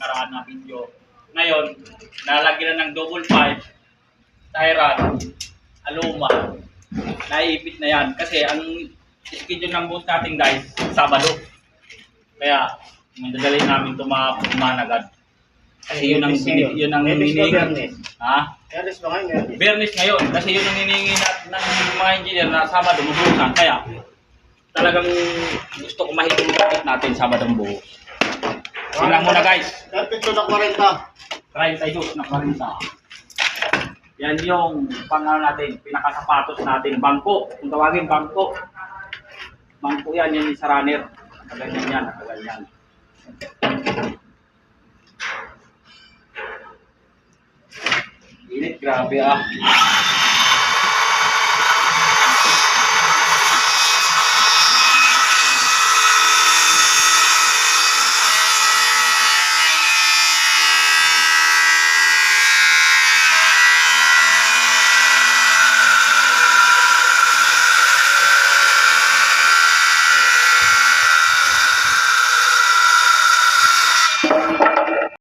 nakaraan na video. Ngayon, nalagyan na ng double pipe, tie rod, aluma, naiipit na yan. Kasi ang schedule ng boat natin guys, Sabado. Kaya, madadali namin tumanagad. Kasi yun ang hinihingi. Ha? Bernis ngayon. Kasi yun ang hinihingi ng mga engineer na Sabado mabuhusan. Kaya, talagang gusto ko mahiging kapit natin Sabadong buhos. Tingnan muna guys. 32 na 40. 32 na 40. Yan yung natin, pinakasapatos natin. Bangko. Kung tawagin bangko. Bangko yan sa runner. Nakaganyan yan. Nakaganyan. Init, grabe ah.